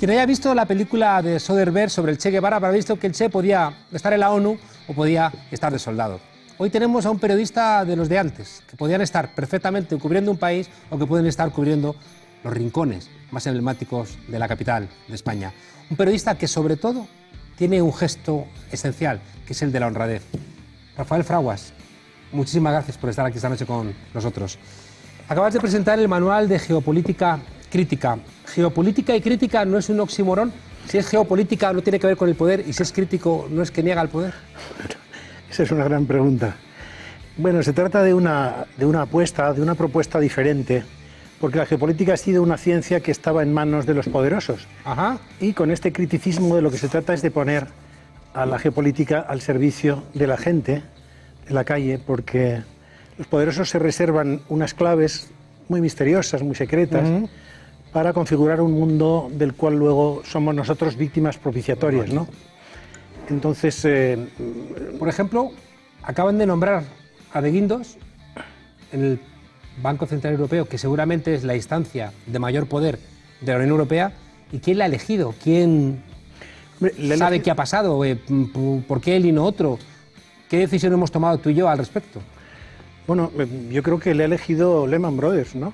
Quien haya visto la película de Soderbergh sobre el Che Guevara habrá visto que el Che podía estar en la ONU o podía estar de soldado. Hoy tenemos a un periodista de los de antes, que podían estar perfectamente cubriendo un país o que pueden estar cubriendo los rincones más emblemáticos de la capital de España. Un periodista que sobre todo tiene un gesto esencial, que es el de la honradez. Rafael Fraguas, muchísimas gracias por estar aquí esta noche con nosotros. Acabas de presentar el manual de geopolítica crítica. Geopolítica y crítica no es un oxímoron. Si es geopolítica no tiene que ver con el poder y si es crítico no es que niega el poder. Esa es una gran pregunta. Bueno, se trata de una apuesta, de una propuesta diferente, porque la geopolítica ha sido una ciencia que estaba en manos de los poderosos. Ajá. Y con este criticismo de lo que se trata es de poner a la geopolítica al servicio de la gente, de la calle, porque los poderosos se reservan unas claves muy misteriosas, muy secretas, para configurar un mundo del cual luego somos nosotros víctimas propiciatorias, ¿no? Entonces, por ejemplo, acaban de nombrar a De Guindos en el Banco Central Europeo, que seguramente es la instancia de mayor poder de la Unión Europea. ¿Y quién la ha elegido? ¿Quién sabe qué ha pasado? ¿Por qué él y no otro? ¿Qué decisión hemos tomado tú y yo al respecto? Bueno, yo creo que le ha elegido Lehman Brothers, ¿no?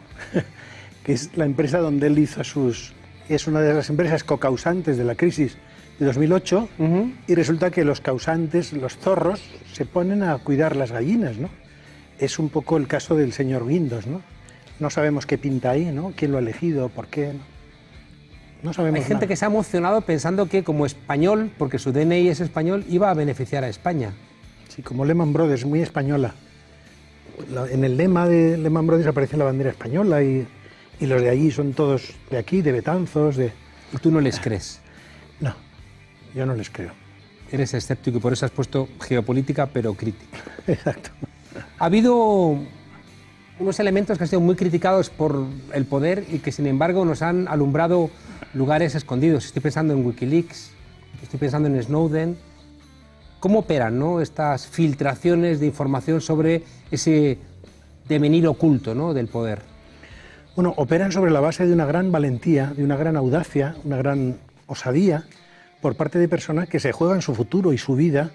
Que es la empresa donde él hizo es una de las empresas cocausantes de la crisis de 2008, y resulta que los causantes, los zorros, se ponen a cuidar las gallinas, ¿no? Es un poco el caso del señor Guindos, ¿no? No sabemos qué pinta ahí, ¿no? ¿Quién lo ha elegido? ¿Por qué? No sabemos. Hay gente que se ha emocionado pensando que como español, porque su DNI es español, iba a beneficiar a España. Sí, como Lehman Brothers, muy española. En el lema de Lehman Brothers aparece la bandera española y los de allí son todos de aquí, de Betanzos, de... ¿Y tú no les crees? No, yo no les creo. Eres escéptico y por eso has puesto geopolítica, pero crítica. Exacto. Ha habido unos elementos que han sido muy criticados por el poder y que sin embargo nos han alumbrado lugares escondidos. Estoy pensando en Wikileaks, estoy pensando en Snowden. ¿Cómo operan, ¿no?, estas filtraciones de información sobre ese devenir oculto, ¿no?, del poder? Bueno, operan sobre la base de una gran valentía, de una gran audacia, una gran osadía por parte de personas que se juegan su futuro y su vida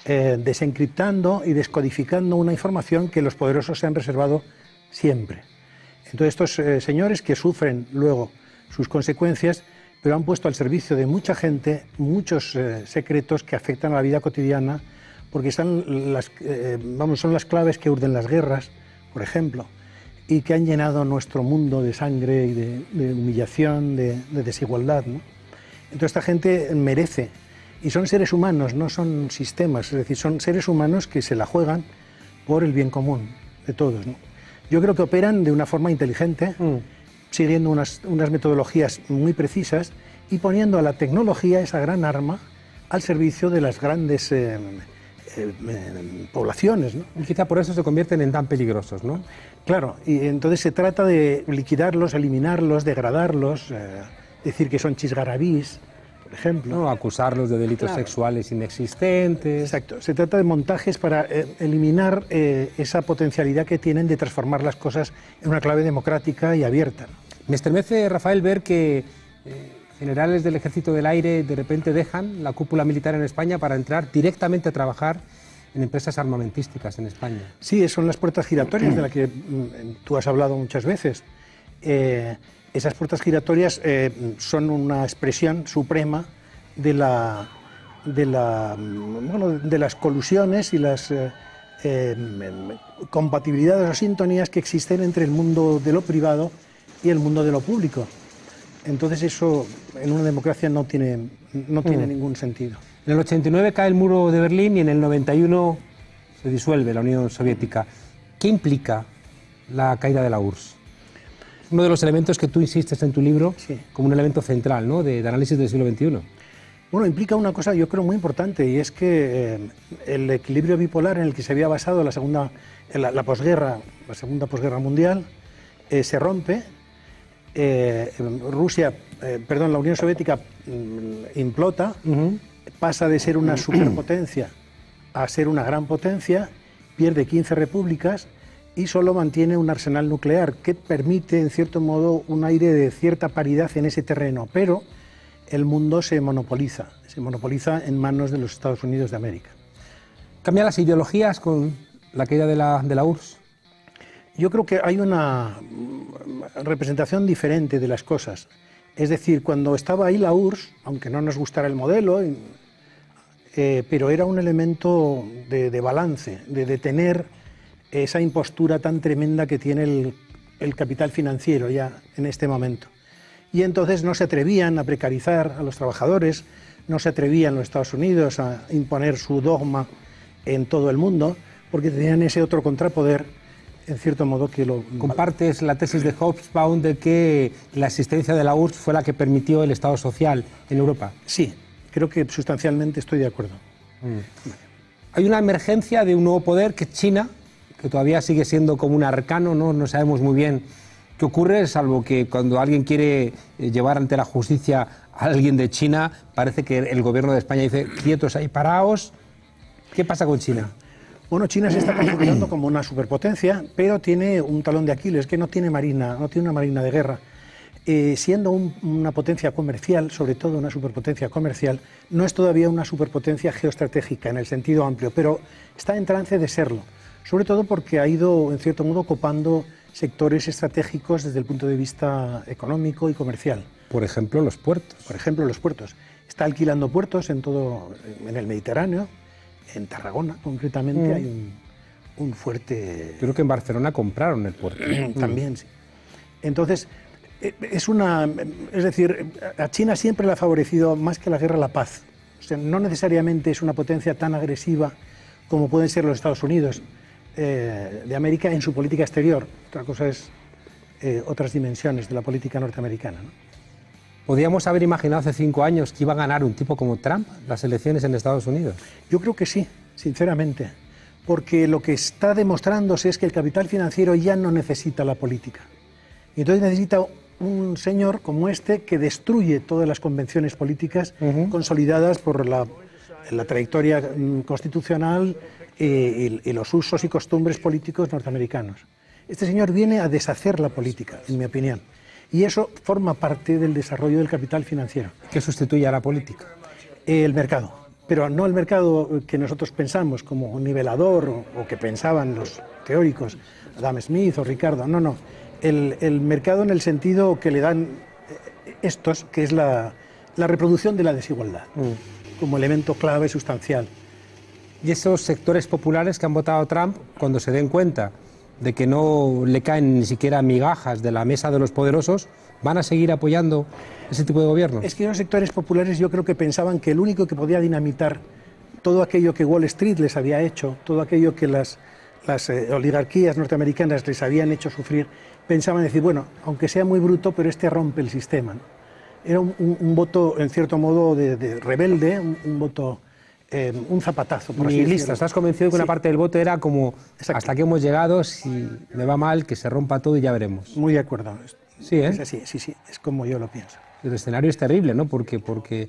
desencriptando y descodificando una información que los poderosos se han reservado siempre. Entonces estos señores que sufren luego sus consecuencias, pero han puesto al servicio de mucha gente muchos secretos que afectan a la vida cotidiana, porque son las claves que urden las guerras, por ejemplo, y que han llenado nuestro mundo de sangre y de humillación, de desigualdad, ¿no? Entonces esta gente merece, y son seres humanos, no son sistemas, es decir, son seres humanos que se la juegan por el bien común de todos, ¿no? Yo creo que operan de una forma inteligente, siguiendo unas metodologías muy precisas y poniendo a la tecnología, esa gran arma, al servicio de las grandes poblaciones, ¿no? Y quizá por eso se convierten en tan peligrosos, ¿no? Claro, y entonces se trata de liquidarlos, eliminarlos, degradarlos, decir que son chisgarabís, por ejemplo. No, acusarlos de delitos sexuales inexistentes. Exacto, se trata de montajes para eliminar esa potencialidad que tienen de transformar las cosas en una clave democrática y abierta. Me estremece, Rafael, ver que generales del Ejército del Aire de repente dejan la cúpula militar en España para entrar directamente a trabajar en empresas armamentísticas en España. Sí, son las puertas giratorias de las que tú has hablado muchas veces. Esas puertas giratorias son una expresión suprema de las colusiones y las compatibilidades o sintonías que existen entre el mundo de lo privado y el mundo de lo público. Entonces eso en una democracia no tiene ningún sentido. En el 89 cae el muro de Berlín y en el 91 se disuelve la Unión Soviética. ¿Qué implica la caída de la URSS? Uno de los elementos que tú insistes en tu libro como un elemento central, ¿no?, de análisis del siglo XXI. Bueno, implica una cosa yo creo muy importante, y es que el equilibrio bipolar en el que se había basado la segunda posguerra mundial se rompe. La Unión Soviética implota, pasa de ser una superpotencia a ser una gran potencia, pierde 15 repúblicas y solo mantiene un arsenal nuclear que permite, en cierto modo, un aire de cierta paridad en ese terreno, pero el mundo se monopoliza en manos de los Estados Unidos de América. ¿Cambian las ideologías con la caída de la URSS? Yo creo que hay una representación diferente de las cosas. Es decir, cuando estaba ahí la URSS, aunque no nos gustara el modelo, pero era un elemento de balance, de detener esa impostura tan tremenda que tiene el capital financiero ya en este momento. Y entonces no se atrevían a precarizar a los trabajadores, no se atrevían los Estados Unidos a imponer su dogma en todo el mundo, porque tenían ese otro contrapoder, en cierto modo, que lo... ¿Compartes la tesis de Hobsbawm de que la existencia de la URSS fue la que permitió el Estado social en Europa? Sí, creo que sustancialmente estoy de acuerdo. Hay una emergencia de un nuevo poder, que es China, que todavía sigue siendo como un arcano, no sabemos muy bien qué ocurre, salvo que cuando alguien quiere llevar ante la justicia a alguien de China, parece que el gobierno de España dice, quietos ahí, paraos. ¿Qué pasa con China? Bueno, China se está configurando como una superpotencia, pero tiene un talón de Aquiles, que no tiene una marina de guerra. Siendo una potencia comercial, sobre todo una superpotencia comercial, no es todavía una superpotencia geoestratégica en el sentido amplio, pero está en trance de serlo, sobre todo porque ha ido, en cierto modo, copando sectores estratégicos desde el punto de vista económico y comercial. Por ejemplo, los puertos. Por ejemplo, los puertos. Está alquilando puertos en el Mediterráneo, en Tarragona concretamente hay un fuerte... Creo que en Barcelona compraron el puerto. También, sí. Entonces, es decir, a China siempre le ha favorecido más que la guerra la paz. O sea, no necesariamente es una potencia tan agresiva como pueden ser los Estados Unidos de América en su política exterior. Otra cosa es otras dimensiones de la política norteamericana, ¿no? ¿Podríamos haber imaginado hace 5 años que iba a ganar un tipo como Trump las elecciones en Estados Unidos? Yo creo que sí, sinceramente, porque lo que está demostrándose es que el capital financiero ya no necesita la política. Y entonces necesita un señor como este que destruye todas las convenciones políticas consolidadas por la trayectoria constitucional y los usos y costumbres políticos norteamericanos. Este señor viene a deshacer la política, en mi opinión. Y eso forma parte del desarrollo del capital financiero. ¿Qué sustituye a la política? El mercado, pero no el mercado que nosotros pensamos como un nivelador o que pensaban los teóricos, Adam Smith o Ricardo, no. El mercado en el sentido que le dan estos, que es la reproducción de la desigualdad, como elemento clave sustancial. Y esos sectores populares que han votado a Trump, cuando se den cuenta de que no le caen ni siquiera migajas de la mesa de los poderosos, ¿van a seguir apoyando ese tipo de gobierno? Es que los sectores populares yo creo que pensaban que el único que podía dinamitar todo aquello que Wall Street les había hecho, todo aquello que las oligarquías norteamericanas les habían hecho sufrir, pensaban decir, bueno, aunque sea muy bruto, pero este rompe el sistema, ¿no? Era un voto, en cierto modo, de rebelde, un voto... un zapatazo, por así Nihilista. decirlo. ¿Estás convencido que una parte del voto era como, exacto, hasta que hemos llegado, si me va mal, que se rompa todo y ya veremos? Muy de acuerdo. Sí, ¿eh? Es así, sí, es como yo lo pienso. El escenario es terrible, ¿no? Porque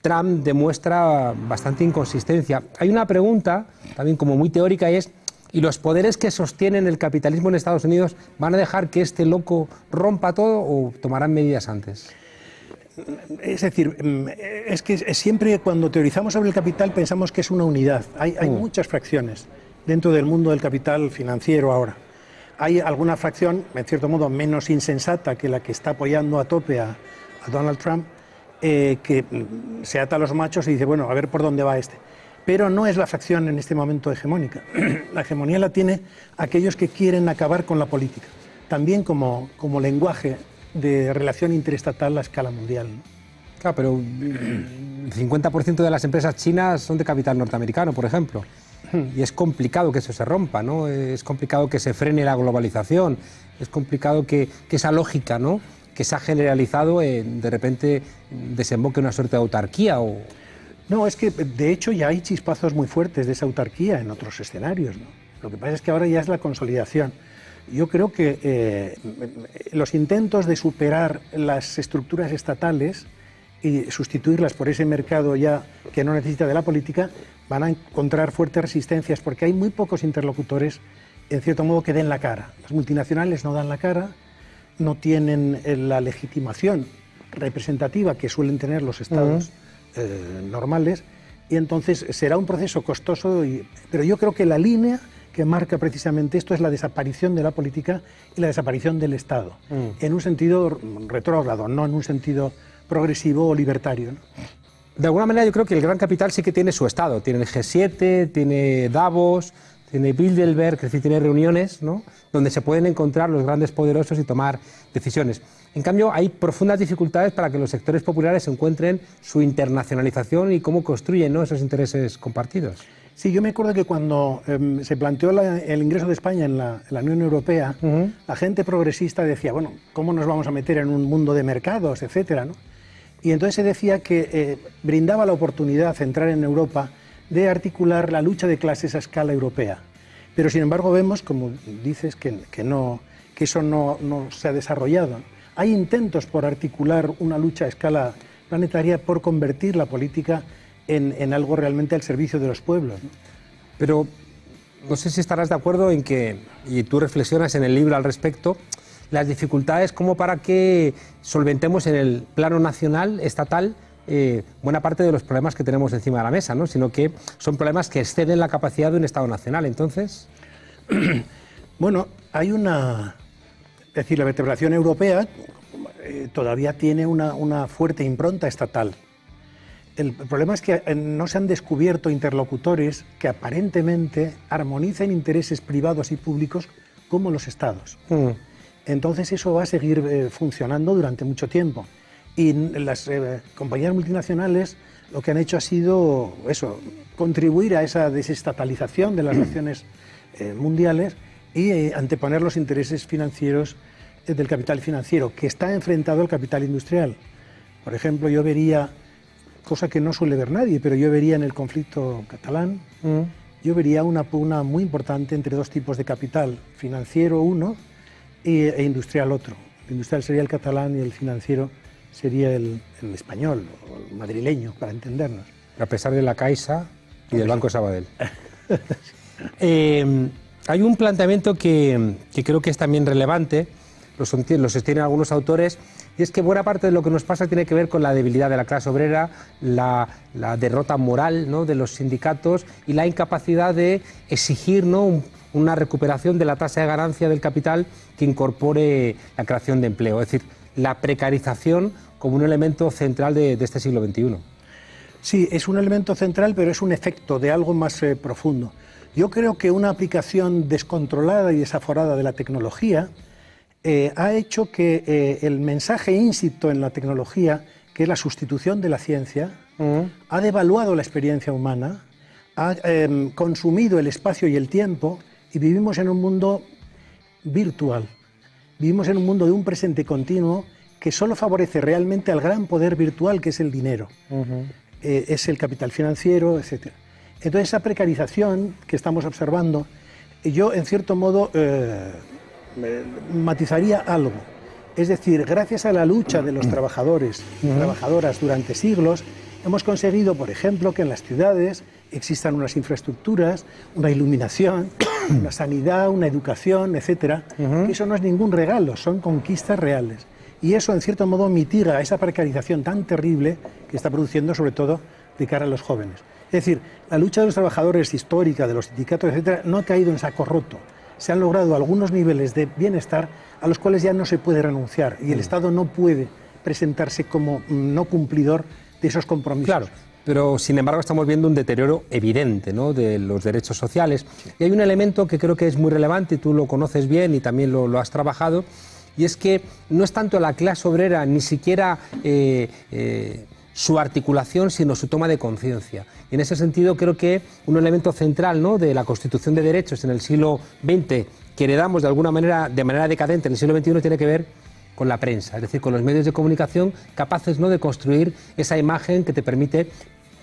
Trump demuestra bastante inconsistencia. Hay una pregunta, también como muy teórica, y es, ¿y los poderes que sostienen el capitalismo en Estados Unidos van a dejar que este loco rompa todo o tomarán medidas antes? Es decir, es que siempre cuando teorizamos sobre el capital pensamos que es una unidad. Hay muchas fracciones dentro del mundo del capital financiero ahora. Hay alguna fracción, en cierto modo, menos insensata que la que está apoyando a tope a Donald Trump, que se ata a los machos y dice, bueno, a ver por dónde va este. Pero no es la fracción en este momento hegemónica. La hegemonía la tiene aquellos que quieren acabar con la política, también como lenguaje de relación interestatal a escala mundial, ¿no? Claro, pero el 50% de las empresas chinas son de capital norteamericano, por ejemplo. Y es complicado que eso se rompa, ¿no? Es complicado que se frene la globalización, es complicado que esa lógica, ¿no?, que se ha generalizado, de repente desemboque en una suerte de autarquía. No, es que de hecho ya hay chispazos muy fuertes de esa autarquía en otros escenarios, ¿no? Lo que pasa es que ahora ya es la consolidación. Yo creo que los intentos de superar las estructuras estatales y sustituirlas por ese mercado ya que no necesita de la política van a encontrar fuertes resistencias porque hay muy pocos interlocutores, en cierto modo, que den la cara. Las multinacionales no dan la cara, no tienen la legitimación representativa que suelen tener los estados normales, y entonces será un proceso costoso, pero yo creo que la línea que marca precisamente esto es la desaparición de la política y la desaparición del Estado, en un sentido retrógrado, no en un sentido progresivo o libertario, ¿no? De alguna manera yo creo que el gran capital sí que tiene su Estado, tiene el G7, tiene Davos, tiene Bilderberg, es decir, tiene reuniones, ¿no?, donde se pueden encontrar los grandes poderosos y tomar decisiones. En cambio, hay profundas dificultades para que los sectores populares encuentren su internacionalización y cómo construyen, ¿no?, esos intereses compartidos. Sí, yo me acuerdo que cuando se planteó el ingreso de España en la Unión Europea, la gente progresista decía, bueno, ¿cómo nos vamos a meter en un mundo de mercados, etcétera, ¿no? Y entonces se decía que brindaba la oportunidad de entrar en Europa de articular la lucha de clases a escala europea. Pero sin embargo vemos, como dices, que eso no se ha desarrollado. Hay intentos por articular una lucha a escala planetaria, por convertir la política en algo realmente al servicio de los pueblos, ¿no? Pero no sé si estarás de acuerdo en que, y tú reflexionas en el libro al respecto, las dificultades como para que solventemos en el plano nacional, estatal, buena parte de los problemas que tenemos encima de la mesa, ¿no?, sino que son problemas que exceden la capacidad de un Estado nacional. Entonces, bueno, hay es decir, la vertebración europea todavía tiene una fuerte impronta estatal. El problema es que no se han descubierto interlocutores que aparentemente armonicen intereses privados y públicos como los Estados. Entonces eso va a seguir funcionando durante mucho tiempo. Y las compañías multinacionales lo que han hecho ha sido eso, contribuir a esa desestatalización de las naciones mundiales y anteponer los intereses financieros del capital financiero, que está enfrentado al capital industrial. Por ejemplo, yo vería, cosa que no suele ver nadie, pero yo vería en el conflicto catalán, yo vería una pugna muy importante entre dos tipos de capital, financiero uno e industrial otro. El industrial sería el catalán y el financiero sería el español, o el madrileño, para entendernos. A pesar de la Caixa y del Banco Sabadell. Hay un planteamiento que creo que es también relevante, lo sostienen algunos autores, y es que buena parte de lo que nos pasa tiene que ver con la debilidad de la clase obrera, la derrota moral, ¿no?, de los sindicatos y la incapacidad de exigir, ¿no?, una recuperación de la tasa de ganancia del capital que incorpore la creación de empleo. Es decir, la precarización como un elemento central de este siglo XXI. Sí, es un elemento central, pero es un efecto de algo más profundo. Yo creo que una aplicación descontrolada y desaforada de la tecnología ha hecho que el mensaje íncito en la tecnología, que es la sustitución de la ciencia, ha devaluado la experiencia humana, ha consumido el espacio y el tiempo, y vivimos en un mundo virtual. Vivimos en un mundo de un presente continuo que solo favorece realmente al gran poder virtual que es el dinero. Es el capital financiero, etc. Entonces esa precarización que estamos observando, yo en cierto modo matizaría algo. Es decir, gracias a la lucha de los trabajadores y trabajadoras durante siglos, hemos conseguido, por ejemplo, que en las ciudades existan unas infraestructuras, una iluminación, una sanidad, una educación, etcétera. Eso no es ningún regalo, son conquistas reales. Y eso, en cierto modo, mitiga esa precarización tan terrible que está produciendo, sobre todo, de cara a los jóvenes. Es decir, la lucha de los trabajadores histórica, de los sindicatos, etcétera, no ha caído en saco roto. Se han logrado algunos niveles de bienestar a los cuales ya no se puede renunciar y el Estado no puede presentarse como no cumplidor de esos compromisos. Claro, pero sin embargo estamos viendo un deterioro evidente, ¿no?, de los derechos sociales. Y hay un elemento que creo que es muy relevante, y tú lo conoces bien y también lo has trabajado, y es que no es tanto la clase obrera, ni siquiera su articulación, sino su toma de conciencia. Y en ese sentido creo que un elemento central, ¿no?, de la constitución de derechos en el siglo XX, que heredamos de alguna manera, de manera decadente en el siglo XXI, tiene que ver con la prensa, es decir, con los medios de comunicación capaces, ¿no?, de construir esa imagen que te permite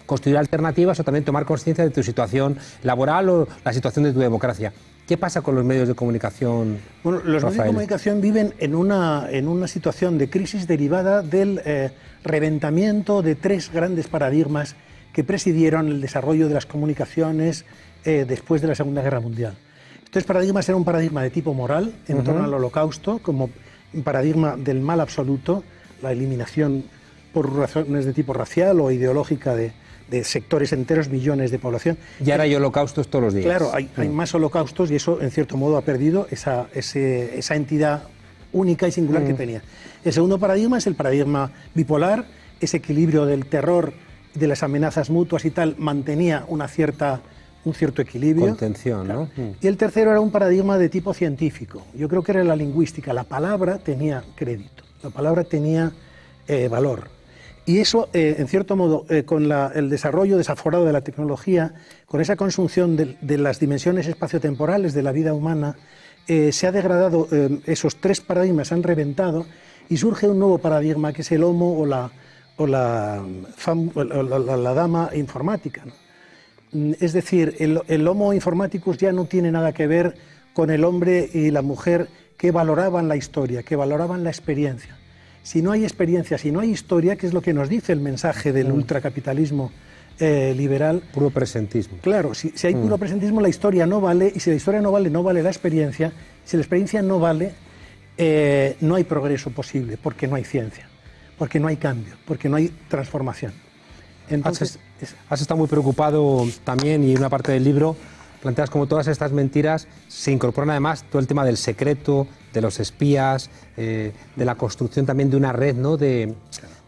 construir alternativas o también tomar conciencia de tu situación laboral o la situación de tu democracia. ¿Qué pasa con los medios de comunicación, Bueno, los medios de comunicación viven en una situación de crisis derivada del reventamiento de tres grandes paradigmas que presidieron el desarrollo de las comunicaciones después de la Segunda Guerra Mundial. Estos paradigmas eran un paradigma de tipo moral en torno al Holocausto, como un paradigma del mal absoluto, la eliminación por razones de tipo racial o ideológica de sectores enteros, millones de población. Y ahora hay holocaustos todos los días. Claro, hay más holocaustos y eso, en cierto modo, ha perdido esa entidad única y singular que tenía. El segundo paradigma es el paradigma bipolar, ese equilibrio del terror, de las amenazas mutuas y tal, mantenía un cierto equilibrio. Contención, ¿no? Y el tercero era un paradigma de tipo científico. Yo creo que era la lingüística. La palabra tenía crédito, la palabra tenía valor. Y eso, en cierto modo, con el desarrollo desaforado de la tecnología, con esa consunción de las dimensiones espaciotemporales de la vida humana, se ha degradado, esos tres paradigmas se han reventado y surge un nuevo paradigma que es el homo o la dama informática, ¿no? Es decir, el homo informaticus ya no tiene nada que ver con el hombre y la mujer que valoraban la historia, que valoraban la experiencia. Si no hay experiencia, si no hay historia, que es lo que nos dice el mensaje del ultracapitalismo liberal. Puro presentismo. Claro, si hay puro presentismo, la historia no vale, y si la historia no vale, no vale la experiencia. Si la experiencia no vale, no hay progreso posible, porque no hay ciencia, porque no hay cambio, porque no hay transformación. Entonces, has estado muy preocupado también, y en una parte del libro planteas como todas estas mentiras se incorporan además todo el tema del secreto, de los espías, de la construcción también de una red, ¿no?, de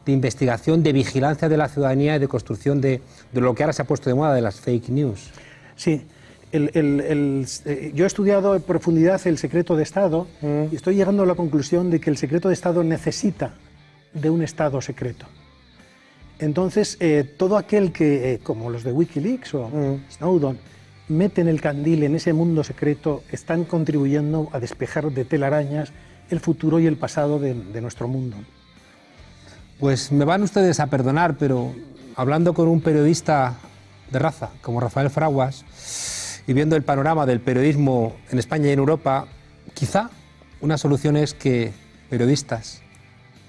investigación, de vigilancia de la ciudadanía y de construcción de lo que ahora se ha puesto de moda, de las fake news. Sí, yo he estudiado en profundidad el secreto de Estado y estoy llegando a la conclusión de que el secreto de Estado necesita de un Estado secreto. Entonces, todo aquel que, como los de Wikileaks o Snowden, meten el candil en ese mundo secreto, están contribuyendo a despejar de telarañas el futuro y el pasado de nuestro mundo. Pues me van ustedes a perdonar, pero hablando con un periodista de raza como Rafael Fraguas y viendo el panorama del periodismo en España y en Europa, quizá una solución es que periodistas,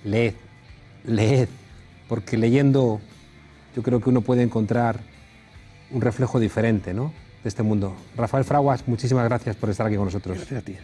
leed, porque leyendo yo creo que uno puede encontrar un reflejo diferente, ¿no?, de este mundo. Rafael Fraguas, muchísimas gracias por estar aquí con nosotros. Gracias a ti.